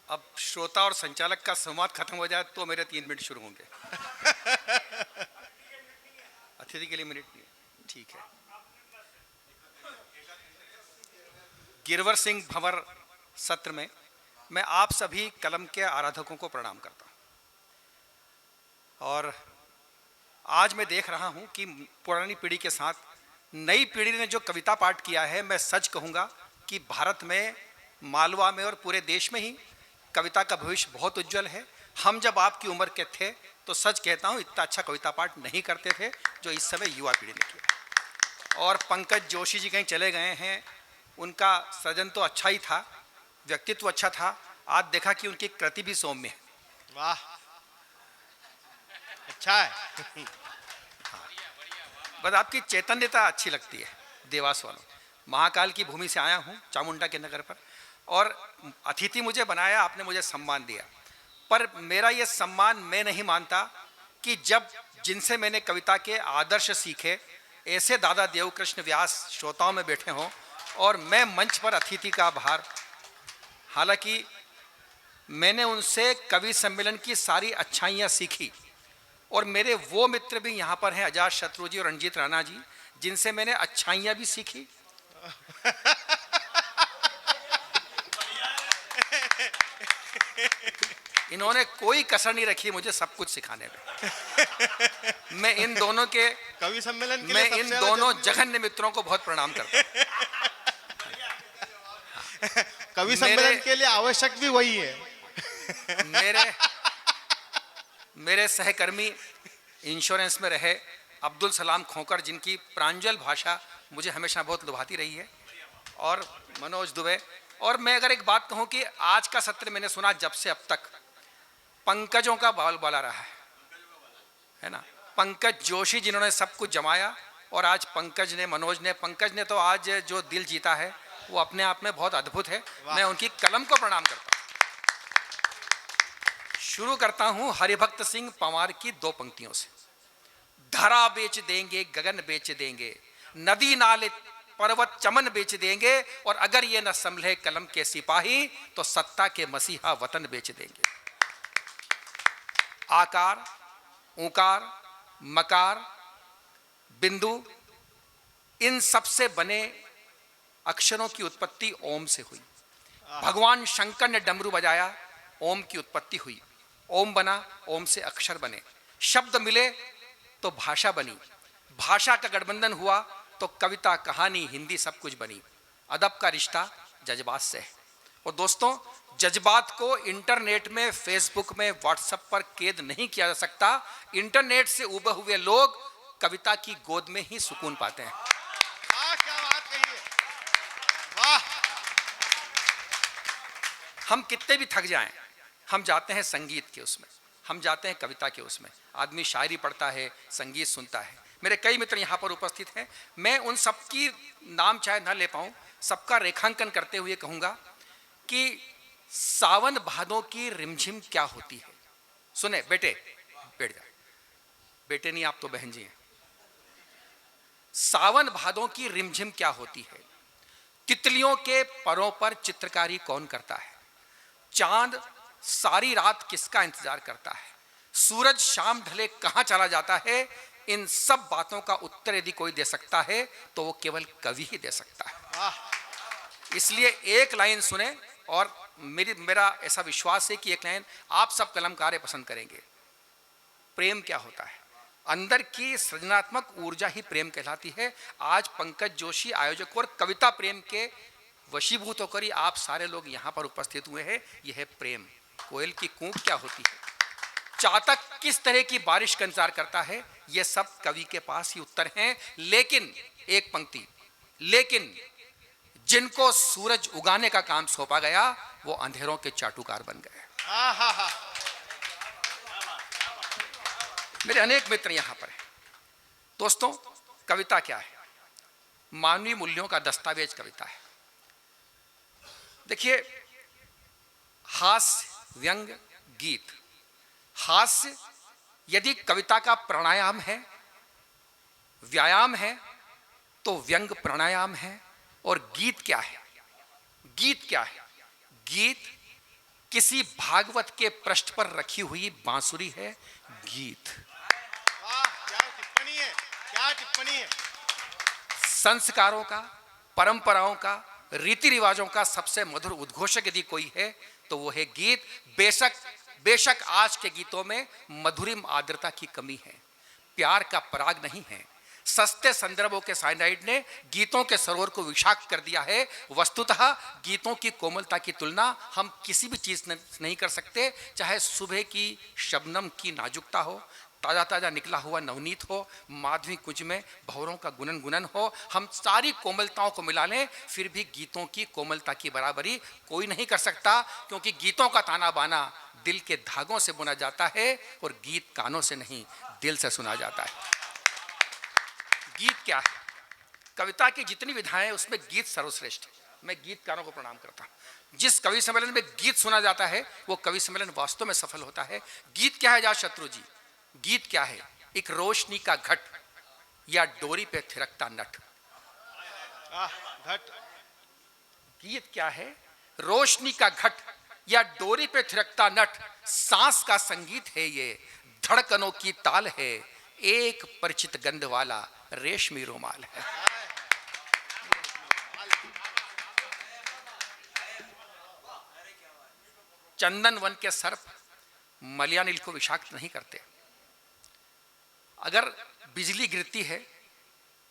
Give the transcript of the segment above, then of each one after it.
अब श्रोता और संचालक का संवाद खत्म हो जाए तो मेरे 3 मिनट शुरू होंगे। अतिथि के लिए मिनट नहीं है, ठीक है। गिरवर सिंह भंवर सत्र में मैं आप सभी कलम के आराधकों को प्रणाम करता हूं। और आज मैं देख रहा हूं कि पुरानी पीढ़ी के साथ नई पीढ़ी ने जो कविता पाठ किया है, मैं सच कहूंगा कि भारत में, मालवा में और पूरे देश में ही कविता का भविष्य बहुत उज्जवल है। हम जब आपकी उम्र के थे तो सच कहता हूं इतना अच्छा कविता पाठ नहीं करते थे जो इस समय युवा पीढ़ी ने किया। और पंकज जोशी जी कहीं चले गए हैं, उनका सृजन तो अच्छा ही था, व्यक्तित्व अच्छा था, आज देखा कि उनकी कृति भी सौम्य है। वाह, अच्छा है। बस आपकी चैतन्यता अच्छी लगती है। देवास वालों, महाकाल की भूमि से आया हूँ, चामुंडा के नगर पर, और अतिथि मुझे बनाया, आपने मुझे सम्मान दिया। पर मेरा ये सम्मान मैं नहीं मानता कि जब जिनसे मैंने कविता के आदर्श सीखे ऐसे दादा देवकृष्ण व्यास श्रोताओं में बैठे हों और मैं मंच पर अतिथि का भार। हालांकि मैंने उनसे कवि सम्मेलन की सारी अच्छाइयाँ सीखी और मेरे वो मित्र भी यहाँ पर हैं, अजात शत्रु जी और रंजीत राणा जी, जिनसे मैंने अच्छाइयाँ भी सीखी। इन्होंने कोई कसर नहीं रखी मुझे सब कुछ सिखाने में। मैं इन दोनों के कवि सम्मेलन के मैं लिए इन दोनों जघन्य मित्रों को बहुत प्रणाम करता हूँ। कवि सम्मेलन के लिए आवश्यक भी वही है। मेरे सहकर्मी इंश्योरेंस में रहे अब्दुल सलाम खोकर, जिनकी प्रांजल भाषा मुझे हमेशा बहुत लुभाती रही है, और मनोज दुबे। और मैं अगर एक बात कहूं कि आज का सत्र मैंने सुना जब से अब तक पंकजों का बोलबाला रहा है ना। पंकज जोशी जिन्होंने सब कुछ जमाया, और आज पंकज ने तो आज जो दिल जीता है वो अपने आप में बहुत अद्भुत है। मैं उनकी कलम को प्रणाम करता हूं। शुरू करता हूं हरिभक्त सिंह पंवार की 2 पंक्तियों से। धरा बेच देंगे, गगन बेच देंगे, नदी नाले पर्वत चमन बेच देंगे, और अगर ये न संभले कलम के सिपाही तो सत्ता के मसीहा वतन बेच देंगे। आकार, ऊकार, मकार, बिंदु, इन सबसे बने अक्षरों की उत्पत्ति ओम से हुई। भगवान शंकर ने डमरू बजाया, ओम की उत्पत्ति हुई। ओम बना, ओम से अक्षर बने, शब्द मिले तो भाषा बनी, भाषा का गठबंधन हुआ तो कविता, कहानी, हिंदी सब कुछ बनी। अदब का रिश्ता जज्बात से है। और दोस्तों, जज्बात को इंटरनेट में, फेसबुक में, व्हाट्सएप पर कैद नहीं किया जा सकता। इंटरनेट से उबे हुए लोग कविता की गोद में ही सुकून पाते हैं। क्या बात कही है, वाह। हम कितने भी थक जाएं, हम जाते हैं संगीत के उसमें, हम जाते हैं कविता के उसमें। आदमी शायरी पढ़ता है, संगीत सुनता है। मेरे कई मित्र यहाँ पर उपस्थित हैं, मैं उन सबकी नाम चाहे ना ले पाऊँ, सबका रेखांकन करते हुए कहूँगा कि सावन भादों की रिमझिम क्या होती है। सुने बेटे, बैठ जाए। बेटे नहीं, आप तो बहन जी हैं। सावन भादों की रिमझिम क्या होती है, तितलियों के परों पर चित्रकारी कौन करता है, चांद सारी रात किसका इंतजार करता है, सूरज शाम ढले कहां चला जाता है। इन सब बातों का उत्तर यदि कोई दे सकता है तो वो केवल कवि ही दे सकता है। इसलिए एक लाइन सुने, और मेरा ऐसा विश्वास है कि एक लाइन आप सब कलमकार पसंद करेंगे। प्रेम क्या होता है, अंदर की सृजनात्मक ऊर्जा ही प्रेम कहलाती है। आज पंकज जोशी आयोजक और कविता प्रेम के वशीभूत होकर ही आप सारे लोग यहाँ पर उपस्थित हुए हैं। यह है प्रेम। कोयल की कूक क्या होती है, चातक किस तरह की बारिश का इंतजार करता है, यह सब कवि के पास ही उत्तर हैं। लेकिन एक पंक्ति, लेकिन जिनको सूरज उगाने का काम सौंपा गया वो अंधेरों के चाटुकार बन गए। मेरे अनेक मित्र यहां पर हैं। दोस्तों, कविता क्या है? मानवीय मूल्यों का दस्तावेज कविता है। देखिए, हास्य, व्यंग, गीत। हास्य यदि कविता का प्राणायाम है, व्यायाम है, तो व्यंग प्राणायाम है। और गीत क्या है? गीत क्या है? गीत किसी भागवत के पृष्ठ पर रखी हुई बांसुरी है गीत। वाह, क्या टिप्पणी है, क्या टिप्पणी है। संस्कारों का, परंपराओं का, रीति रिवाजों का सबसे मधुर उद्घोषक यदि कोई है तो वो है गीत। बेशक आज के गीतों में मधुरिम आर्द्रता की कमी है, प्यार का पराग नहीं है। सस्ते संदर्भों के साइनाइड ने गीतों के सरोवर को विषाक्त कर दिया है। वस्तुतः गीतों की कोमलता की तुलना हम किसी भी चीज नहीं कर सकते, चाहे सुबह की शबनम की नाजुकता हो, ताजा ताजा निकला हुआ नवनीत हो, माधवी कुंज में भंवरों का गुनन गुनन हो। हम सारी कोमलताओं को मिला लें फिर भी गीतों की कोमलता की बराबरी कोई नहीं कर सकता, क्योंकि गीतों का ताना बाना दिल के धागों से बुना जाता है और गीत कानों से नहीं दिल से सुना जाता है। गीत क्या है? कविता की जितनी विधाएं उसमें गीत सर्वश्रेष्ठ है। मैं गीतकारों को प्रणाम करता हूं। जिस कवि सम्मेलन में गीत सुना जाता है वो कवि सम्मेलन वास्तव में सफल होता है। गीत क्या है अजातशत्रु जी? गीत क्या है? एक रोशनी का घट या डोरी पे थिरकता नट। घट। गीत क्या है? रोशनी का घट या डोरी पे थिरकता नट। सांस का संगीत है ये, धड़कनों की ताल है, एक परिचित गंध वाला रेशमी रुमाल है। चंदन वन के सर्प मलयानिल को विषाक्त नहीं करते। अगर बिजली गिरती है,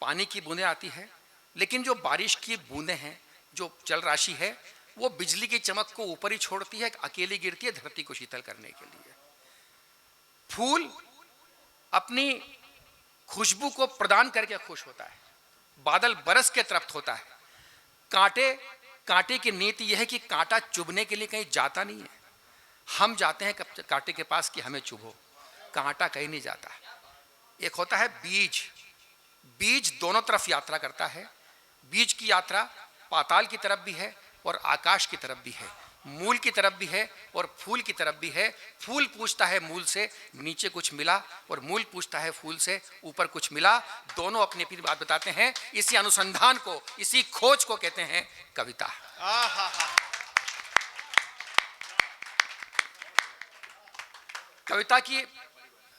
पानी की बूंदें आती है, लेकिन जो बारिश की बूंदें हैं, जो जल राशि है, वो बिजली की चमक को ऊपर ही छोड़ती है, अकेली गिरती है धरती को शीतल करने के लिए। फूल अपनी खुशबू को प्रदान करके खुश होता है, बादल बरस के तृप्त होता है। कांटे की नीति यह है कि कांटा चुभने के लिए कहीं जाता नहीं है। हम जाते हैं कांटे के पास कि हमें चुभो, कांटा कहीं नहीं जाता। एक होता है बीज, बीज दोनों तरफ यात्रा करता है। बीज की यात्रा पाताल की तरफ भी है और आकाश की तरफ भी है, मूल की तरफ भी है और फूल की तरफ भी है। फूल पूछता है मूल से नीचे कुछ मिला, और मूल पूछता है फूल से ऊपर कुछ मिला। दोनों अपनी अपनी बात बताते हैं। इसी अनुसंधान को, इसी खोज को कहते हैं कविता। कविता की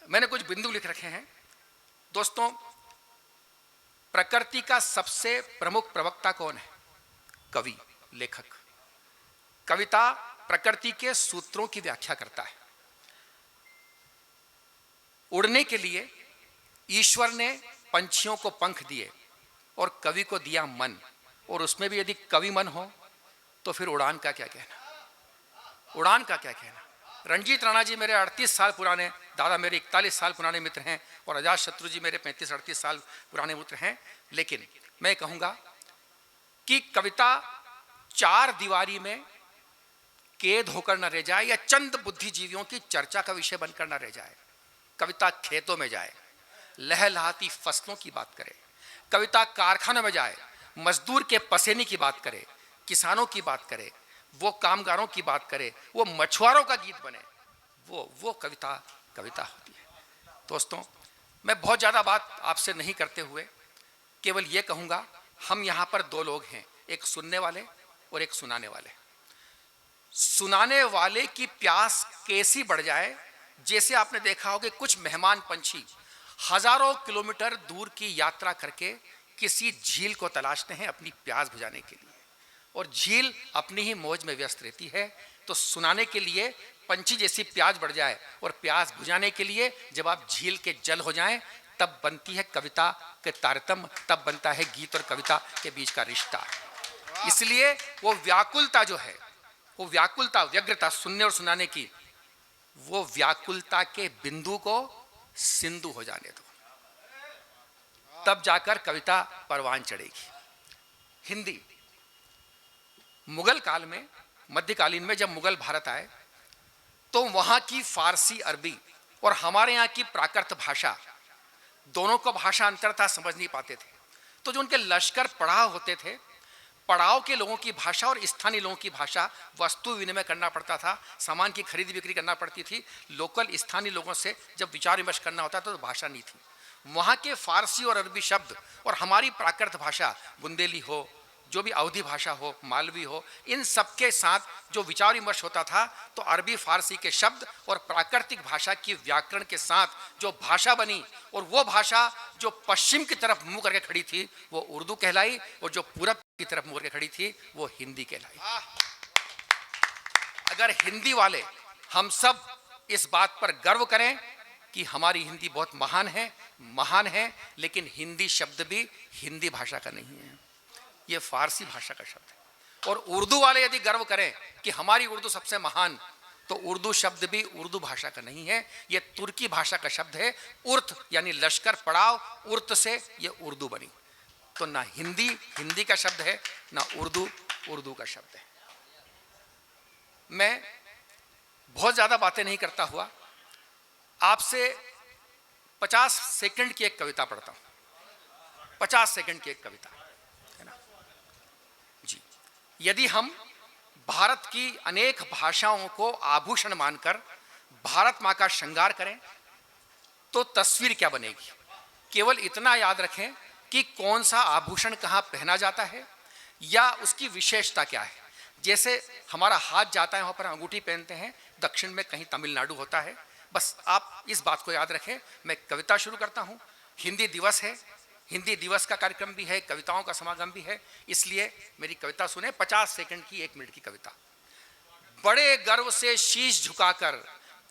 मैंने कुछ बिंदु लिख रखे हैं। दोस्तों, प्रकृति का सबसे प्रमुख प्रवक्ता कौन है? कवि, लेखक। कविता प्रकृति के सूत्रों की व्याख्या करता है। उड़ने के लिए ईश्वर ने पंछियों को पंख दिए और कवि को दिया मन, और उसमें भी यदि कवि मन हो तो फिर उड़ान का क्या कहना? उड़ान का क्या कहना? रणजीत राणा जी मेरे 38 साल पुराने, दादा मेरे 41 साल पुराने मित्र हैं, और अजातशत्रु जी मेरे 35-38 साल पुराने मित्र हैं। लेकिन मैं कहूँगा कि कविता चार दीवारी में कैद होकर न रह जाए या चंद बुद्धिजीवियों की चर्चा का विषय बनकर न रह जाए। कविता खेतों में जाए, लहलहाती फसलों की बात करे। कविता कारखानों में जाए, मजदूर के पसीने की बात करे, किसानों की बात करे, वो कामगारों की बात करे, वो मछुआरों का गीत बने। वो कविता होती है। दोस्तों, मैं बहुत ज़्यादा बात आपसे नहीं करते हुए केवल ये कहूँगा, हम यहाँ पर दो लोग हैं, एक सुनने वाले और एक सुनाने वाले। सुनाने वाले की प्यास कैसी बढ़ जाए, जैसे आपने देखा होगा कुछ मेहमान पंछी हजारों किलोमीटर दूर की यात्रा करके किसी झील को तलाशते हैं अपनी प्यास बुझाने के लिए, और झील अपनी ही मौज में व्यस्त रहती है। तो सुनाने के लिए पंछी जैसी प्यास बढ़ जाए, और प्यास बुझाने के लिए जब आप झील के जल हो जाएं, तब बनती है कविता के तारतम्य, तब बनता है गीत और कविता के बीच का रिश्ता। इसलिए वो व्याकुलता जो है, वो व्याकुलता, व्यग्रता सुनने और सुनाने की, वो व्याकुलता के बिंदु को सिंधु हो जाने दो, तब जाकर कविता परवान चढ़ेगी। हिंदी, मुगल काल में, मध्यकालीन में जब मुगल भारत आए तो वहां की फारसी, अरबी और हमारे यहाँ की प्राकृत भाषा, दोनों को भाषा अंतर था, समझ नहीं पाते थे। तो जो उनके लश्कर पड़ाव होते थे, पड़ाव के लोगों की भाषा और स्थानीय लोगों की भाषा, वस्तु विनिमय करना पड़ता था, सामान की खरीद बिक्री करना पड़ती थी। लोकल स्थानीय लोगों से जब विचार विमर्श करना होता था तो भाषा नहीं थी। वहाँ के फारसी और अरबी शब्द और हमारी प्राकृत भाषा, बुंदेली हो, जो भी अवधी भाषा हो, मालवी हो, इन सब के साथ जो विचार विमर्श होता था, तो अरबी फारसी के शब्द और प्राकृतिक भाषा की व्याकरण के साथ जो भाषा बनी, और वो भाषा जो पश्चिम की तरफ मुंह करके खड़ी थी वो उर्दू कहलाई, और जो पूरब की तरफ मुंह करके खड़ी थी वो हिंदी कहलाई। अगर हिंदी वाले हम सब इस बात पर गर्व करें कि हमारी हिंदी बहुत महान है, लेकिन हिंदी शब्द भी हिंदी भाषा का नहीं है, ये फारसी भाषा का शब्द है। और उर्दू वाले यदि गर्व करें कि हमारी उर्दू सबसे महान, तो उर्दू शब्द भी उर्दू भाषा का नहीं है, ये तुर्की भाषा का शब्द है। उर्त यानी लश्कर, पड़ाव, उर्त से ये उर्दू बनी। तो ना हिंदी हिंदी का शब्द है, ना उर्दू उर्दू का शब्द है। मैं बहुत ज्यादा बातें नहीं करता हुआ आपसे 50 सेकंड की एक कविता पढ़ता हूं। 50 सेकंड की एक कविता है ना जी। यदि हम भारत की अनेक भाषाओं को आभूषण मानकर भारत मां का श्रृंगार करें तो तस्वीर क्या बनेगी? केवल इतना याद रखें कि कौन सा आभूषण कहां पहना जाता है या उसकी विशेषता क्या है। जैसे हमारा हाथ जाता है वहां पर अंगूठी पहनते हैं, दक्षिण में कहीं तमिलनाडु होता है। बस आप इस बात को याद रखें। मैं कविता शुरू करता हूं। हिंदी दिवस है, हिंदी दिवस का कार्यक्रम भी है, कविताओं का समागम भी है, इसलिए मेरी कविता सुने। 50 सेकंड की 1 मिनट की कविता। बड़े गर्व से शीश झुकाकर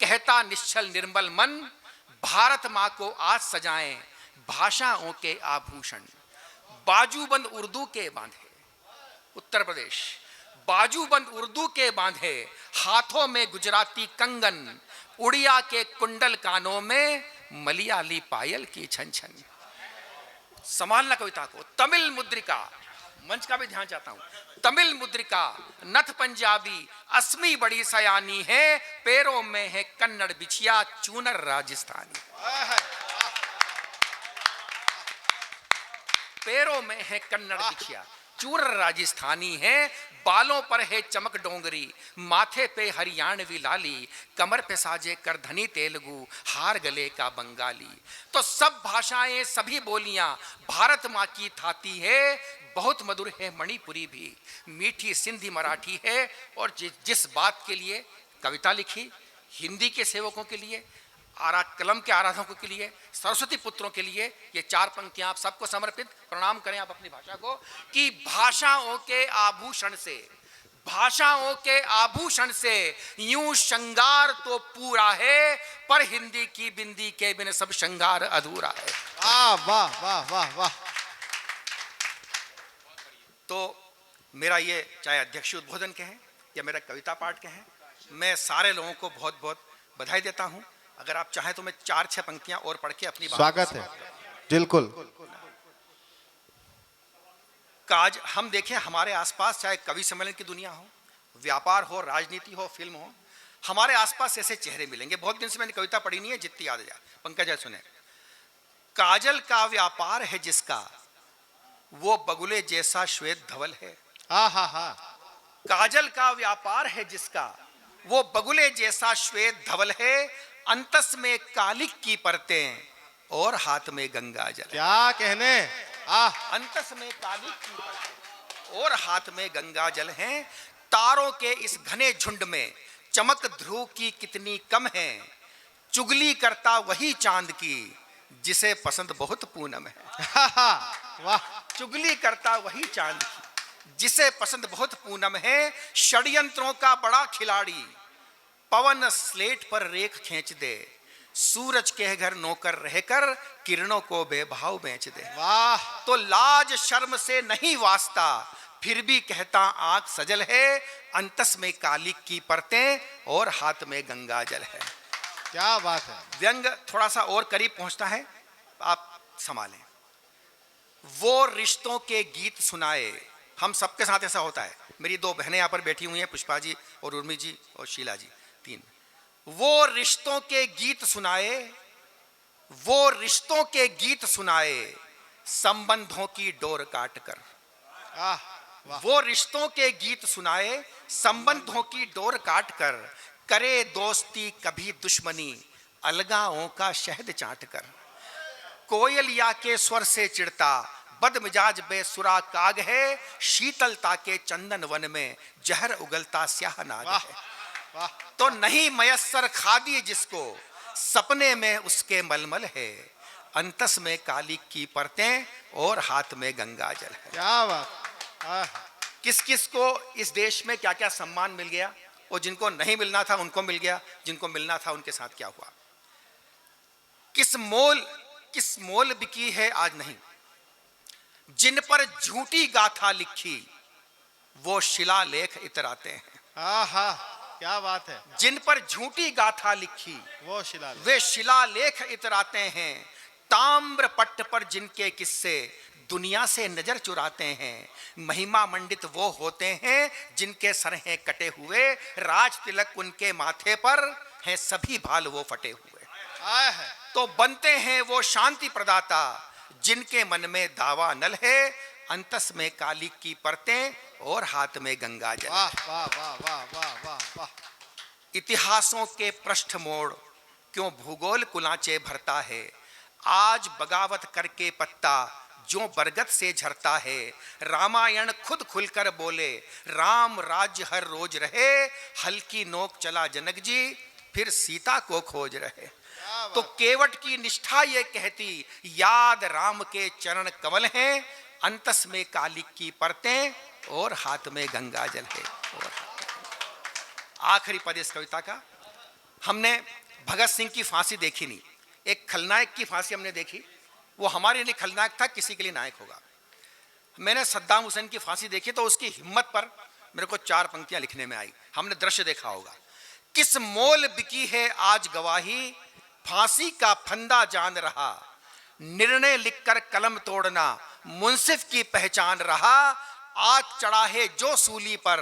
कहता निश्चल निर्मल मन, भारत मां को आज सजाएं भाषाओं के आभूषण। बाजूबंद उर्दू के बांधे, उत्तर प्रदेश, बाजूबंद उर्दू के बांधे, हाथों में गुजराती कंगन, उड़िया के कुंडल कानों में मलयाली पायल की छन छन। संभालना कविता को। तमिल मुद्रिका, मंच का भी ध्यान चाहता हूं। तमिल मुद्रिका, नथ पंजाबी, असमी बड़ी सयानी है, पैरों में है कन्नड़ बिछिया, चूनर राजस्थानी। पैरों में है कन्नड़ बिछिया, चूनर राजस्थानी है, बालों पर है चमक डोंगरी, माथे पे हरियाणवी लाली, कमर पे साजे करधनी तेलुगु, हार गले का बंगाली। तो सब भाषाएं, सभी बोलियां भारत मां की थाती है। बहुत मधुर है मणिपुरी भी, मीठी सिंधी मराठी है। और जिस बात के लिए कविता लिखी, हिंदी के सेवकों के लिए, कलम के आराधकों के लिए, सरस्वती पुत्रों के लिए, ये 4 पंक्तियां आप सबको समर्पित। प्रणाम करें आप अपनी भाषा को कि भाषाओं के आभूषण से, भाषाओं के आभूषण से यूं श्रृंगार तो पूरा है, पर हिंदी की बिंदी के बिन सब श्रृंगार अधूरा है। वाह वाह वाह वाह। तो मेरा ये चाहे अध्यक्षीय उद्बोधन कहें या मेरा कविता पाठ कहें, मैं सारे लोगों को बहुत बहुत बधाई देता हूं। अगर आप चाहें तो मैं 4-6 पंक्तियां और पढ़ के अपनी स्वागत है। बिल्कुल। काज हम देखें हमारे आसपास, चाहे कवि सम्मेलन की दुनिया हो, व्यापार हो, राजनीति हो, फिल्म हो, हमारे आसपास ऐसे चेहरे मिलेंगे। बहुत दिन से मैंने कविता पढ़ी नहीं है, जितनी याद है। पंकज सुने। काजल का व्यापार है जिसका, वो बगुले जैसा श्वेत धवल है। काजल का व्यापार है जिसका, वो बगुले जैसा श्वेत धवल है, अंतस में कालिक की परतें और हाथ में गंगा जल। क्या कहने। अंतस में कालिक की परतें और हाथ में गंगा जल है। तारों के इस घने झुंड में चमक ध्रुव की कितनी कम है, चुगली करता वही चांद की जिसे पसंद बहुत पूनम है। वाह। चुगली करता वही चांद की जिसे पसंद बहुत पूनम है। षड्यंत्रों का बड़ा खिलाड़ी, पवन स्लेट पर रेख खींच दे, सूरज के घर नौकर रहकर किरणों को बेभाव बेच दे। वाह। तो लाज शर्म से नहीं वास्ता, फिर भी कहता आंख सजल है, अंतस में कालिक की परतें और हाथ में गंगा जल है। क्या बात है। व्यंग थोड़ा सा और करीब पहुंचता है, आप संभालें। वो रिश्तों के गीत सुनाए, हम सबके साथ ऐसा होता है। मेरी 2 बहनें यहाँ पर बैठी हुई हैं, पुष्पा जी और उर्मी जी और शीला जी, 3। वो रिश्तों के गीत सुनाए, वो रिश्तों के गीत सुनाए, संबंधों की डोर काट कर। वो रिश्तों के गीत सुनाए, संबंधों की डोर काट कर, करे दोस्ती कभी दुश्मनी, अलगाओं का शहद चाट कर। कोयलिया के स्वर से चिढ़ता, बदमिजाज बेसुरा काग है, शीतलता के चंदन वन में जहर उगलता स्याह नाग वाह है। वाह तो नहीं मयस्सर खादी जिसको, सपने में उसके मलमल है, अंतस में काली की परतें और हाथ में गंगा जल है। क्या बात। आह, किस किस को इस देश में क्या क्या सम्मान मिल गया, और जिनको नहीं मिलना था उनको मिल गया, जिनको मिलना था उनके साथ क्या हुआ। किस मोल बिकी है आज नहीं, जिन पर झूठी गाथा लिखी वो शिलालेख इतराते हैं। आहा, क्या बात है। जिन पर झूठी गाथा लिखी वो शिलालेख, वे शिलालेख इतराते हैं। ताम्र पट्ट पर जिनके किस्से दुनिया से नजर चुराते हैं। महिमा मंडित वो होते हैं जिनके सर हैं कटे हुए, राज तिलक उनके माथे पर हैं, सभी भाल वो फटे हुए। आह, तो बनते हैं वो शांति प्रदाता जिनके मन में दावा नल है, अंतस में काली की परतें और हाथ में गंगा जल। वाह वाह वाह वाह वाह वाह वाह। इतिहासों के पृष्ठ मोड़ क्यों भूगोल कुलांचे भरता है, आज बगावत करके पत्ता जो बरगद से झरता है। रामायण खुद खुलकर बोले राम राज्य हर रोज रहे, हल्की नोक चला जनक जी फिर सीता को खोज रहे। तो केवट की निष्ठा ये कहती याद राम के चरण कमल हैं, अंतस में काली की परतें और हाथ में गंगा जल है। और आखिरी पद इस कविता का, हमने भगत सिंह की फांसी देखी नहीं, एक खलनायक की फांसी हमने देखी। वो हमारे लिए खलनायक था, किसी के लिए नायक होगा। मैंने सद्दाम हुसैन की फांसी देखी तो उसकी हिम्मत पर मेरे को 4 पंक्तियां लिखने में आई। हमने दृश्य देखा होगा, किस मोल बिकी है आज गवाही, फांसी का फंदा जान रहा, निर्णय लिखकर कलम तोड़ना मुंसिफ की पहचान रहा। आज चढ़ा है जो सूली पर,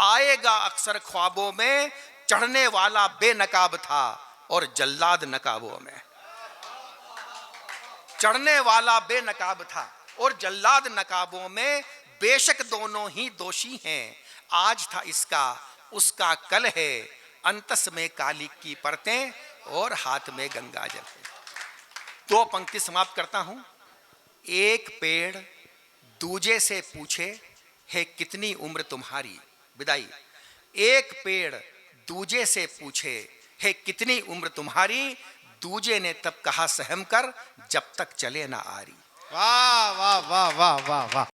आएगा अक्सर ख्वाबों में, चढ़ने वाला बेनकाब था और जल्लाद नकाबों में। चढ़ने वाला बेनकाब था और जल्लाद नकाबों में, बेशक दोनों ही दोषी हैं, आज था इसका उसका कल है, अंतस में काली की परतें और हाथ में गंगा जल है। 2 पंक्ति समाप्त करता हूं। एक पेड़ दूजे से पूछे है कितनी उम्र तुम्हारी, विदाई। एक पेड़ दूजे से पूछे है कितनी उम्र तुम्हारी, दूजे ने तब कहा सहम कर जब तक चले ना आरी। वाह वाह वाह वाह वाह वाह।